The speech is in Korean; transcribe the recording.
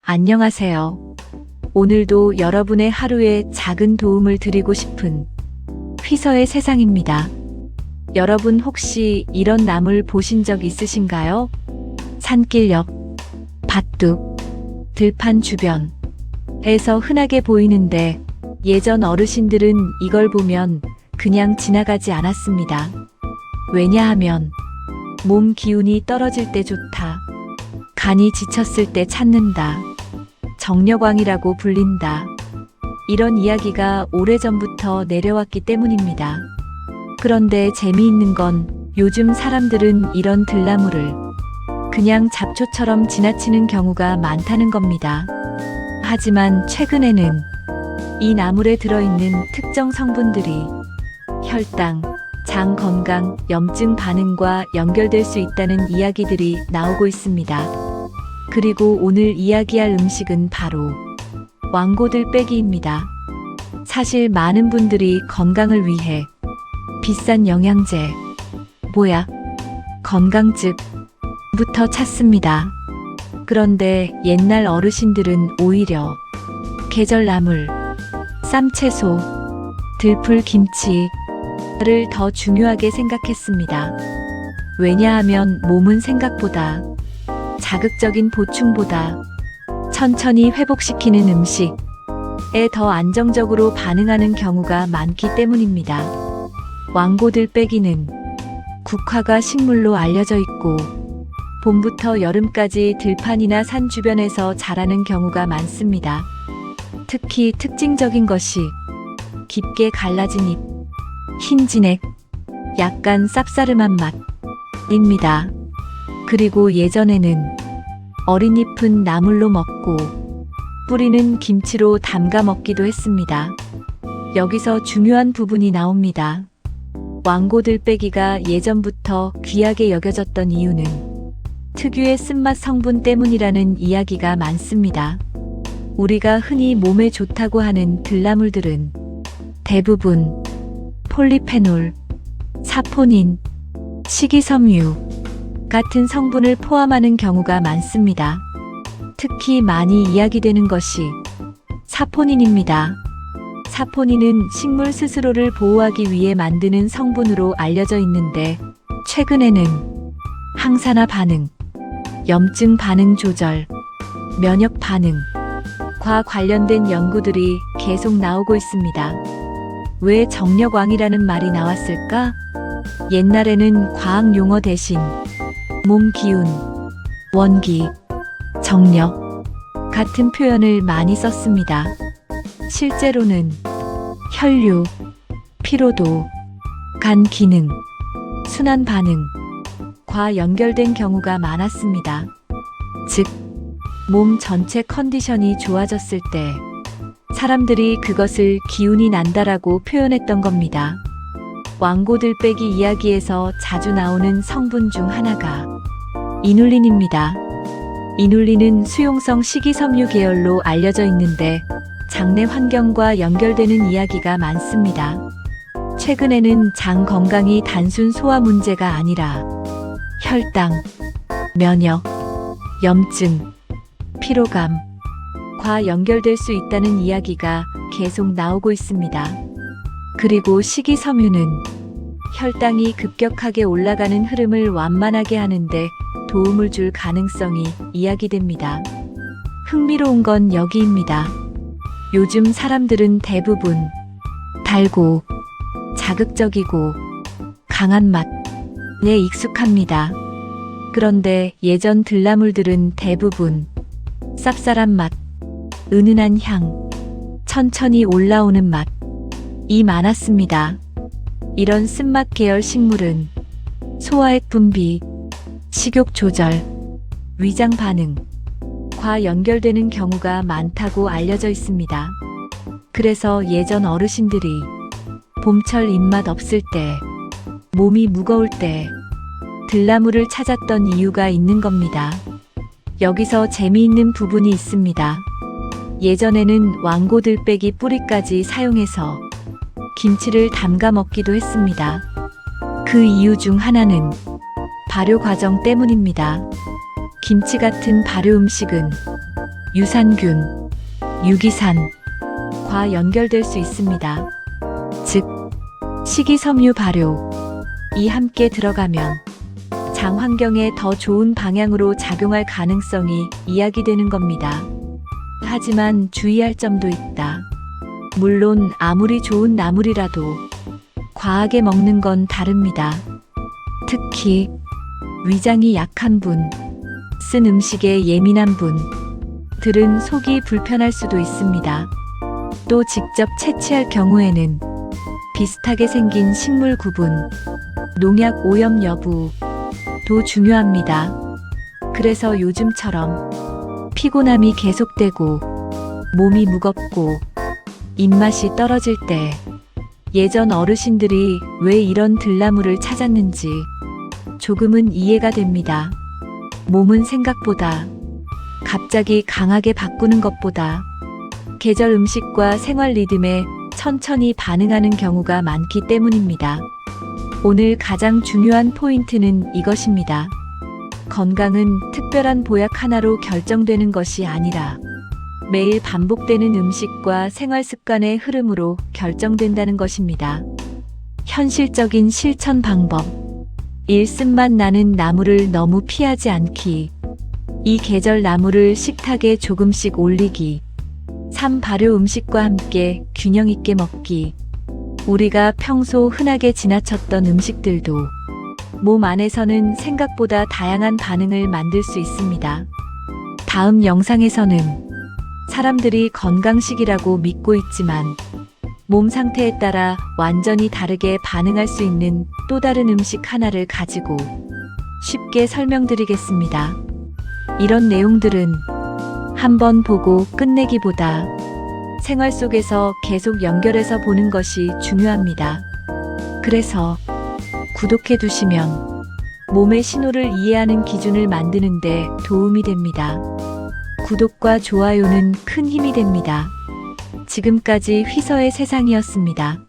안녕하세요. 오늘도 여러분의 하루에 작은 도움을 드리고 싶은 휘서의 세상입니다. 여러분 혹시 이런 나물 보신 적 있으신가요? 산길 옆, 밭둑, 들판 주변에서 흔하게 보이는데 예전 어르신들은 이걸 보면 그냥 지나가지 않았습니다. 왜냐하면 몸 기운이 떨어질 때 좋다. 간이 지쳤을 때 찾는다. 정력왕이라고 불린다. 이런 이야기가 오래전부터 내려왔기 때문입니다. 그런데 재미있는 건 요즘 사람들은 이런 들나물을 그냥 잡초처럼 지나치는 경우가 많다는 겁니다. 하지만 최근에는 이 나물에 들어있는 특정 성분들이 혈당, 장 건강, 염증 반응과 연결될 수 있다는 이야기들이 나오고 있습니다. 그리고 오늘 이야기할 음식은 바로 왕고들빼기입니다. 사실 많은 분들이 건강을 위해 비싼 영양제, 보약, 건강즙부터 찾습니다. 그런데 옛날 어르신들은 오히려 계절나물, 쌈채소, 들풀김치를 더 중요하게 생각했습니다. 왜냐하면 몸은 생각보다 자극적인 보충보다 천천히 회복시키는 음식에 더 안정적으로 반응하는 경우가 많기 때문입니다. 왕고들빼기는 국화가 식물로 알려져 있고 봄부터 여름까지 들판이나 산 주변에서 자라는 경우가 많습니다. 특히 특징적인 것이 깊게 갈라진 잎, 흰 진액, 약간 쌉싸름한 맛입니다. 그리고 예전에는 어린 잎은 나물로 먹고 뿌리는 김치로 담가 먹기도 했습니다. 여기서 중요한 부분이 나옵니다. 왕고들빼기가 예전부터 귀하게 여겨졌던 이유는 특유의 쓴맛 성분 때문이라는 이야기가 많습니다. 우리가 흔히 몸에 좋다고 하는 들나물들은 대부분 폴리페놀, 사포닌, 식이섬유 같은 성분을 포함하는 경우가 많습니다. 특히 많이 이야기되는 것이 사포닌입니다. 사포닌은 식물 스스로를 보호하기 위해 만드는 성분으로 알려져 있는데 최근에는 항산화 반응, 염증 반응 조절, 면역 반응과 관련된 연구들이 계속 나오고 있습니다. 왜 정력왕이라는 말이 나왔을까? 옛날에는 과학 용어 대신 몸 기운, 원기, 정력 같은 표현을 많이 썼습니다. 실제로는 혈류, 피로도, 간 기능, 순환 반응과 연결된 경우가 많았습니다. 즉, 몸 전체 컨디션이 좋아졌을 때 사람들이 그것을 기운이 난다라고 표현했던 겁니다. 왕고들빼기 이야기에서 자주 나오는 성분 중 하나가 이눌린입니다. 이눌린은 수용성 식이섬유 계열로 알려져 있는데 장내 환경과 연결되는 이야기가 많습니다. 최근에는 장 건강이 단순 소화 문제가 아니라 혈당, 면역, 염증, 피로감과 연결될 수 있다는 이야기가 계속 나오고 있습니다. 그리고 식이섬유는 혈당이 급격하게 올라가는 흐름을 완만하게 하는데 도움을 줄 가능성이 이야기됩니다. 흥미로운 건 여기입니다. 요즘 사람들은 대부분 달고 자극적이고 강한 맛에 익숙합니다. 그런데 예전 들나물들은 대부분 쌉쌀한 맛, 은은한 향, 천천히 올라오는 맛이 많았습니다. 이런 쓴맛 계열 식물은 소화액 분비, 식욕 조절, 위장 반응과 연결되는 경우가 많다고 알려져 있습니다. 그래서 예전 어르신들이 봄철 입맛 없을 때, 몸이 무거울 때 들나물을 찾았던 이유가 있는 겁니다. 여기서 재미있는 부분이 있습니다. 예전에는 왕고들빼기 뿌리까지 사용해서 김치를 담가 먹기도 했습니다. 그 이유 중 하나는 발효 과정 때문입니다. 김치 같은 발효 음식은 유산균, 유기산과 연결될 수 있습니다. 즉, 식이섬유 발효, 이 함께 들어가면 장 환경에 더 좋은 방향으로 작용할 가능성이 이야기되는 겁니다. 하지만 주의할 점도 있다. 물론 아무리 좋은 나물이라도 과하게 먹는 건 다릅니다. 특히 위장이 약한 분, 쓴 음식에 예민한 분들은 속이 불편할 수도 있습니다. 또 직접 채취할 경우에는 비슷하게 생긴 식물 구분, 농약 오염 여부도 중요합니다. 그래서 요즘처럼 피곤함이 계속되고 몸이 무겁고 입맛이 떨어질 때 예전 어르신들이 왜 이런 들나물을 찾았는지 조금은 이해가 됩니다. 몸은 생각보다 갑자기 강하게 바꾸는 것보다 계절 음식과 생활 리듬에 천천히 반응하는 경우가 많기 때문입니다. 오늘 가장 중요한 포인트는 이것입니다. 건강은 특별한 보약 하나로 결정되는 것이 아니라 매일 반복되는 음식과 생활 습관의 흐름으로 결정된다는 것입니다. 현실적인 실천 방법. 1. 쓴맛 나는 나물을 너무 피하지 않기. 2. 계절 나물을 식탁에 조금씩 올리기. 3. 발효 음식과 함께 균형 있게 먹기. 우리가 평소 흔하게 지나쳤던 음식들도 몸 안에서는 생각보다 다양한 반응을 만들 수 있습니다. 다음 영상에서는 사람들이 건강식이라고 믿고 있지만 몸 상태에 따라 완전히 다르게 반응할 수 있는 또 다른 음식 하나를 가지고 쉽게 설명드리겠습니다. 이런 내용들은 한번 보고 끝내기보다 생활 속에서 계속 연결해서 보는 것이 중요합니다. 그래서 구독해 두시면 몸의 신호를 이해하는 기준을 만드는 데 도움이 됩니다. 구독과 좋아요는 큰 힘이 됩니다. 지금까지 휘서의 세상이었습니다.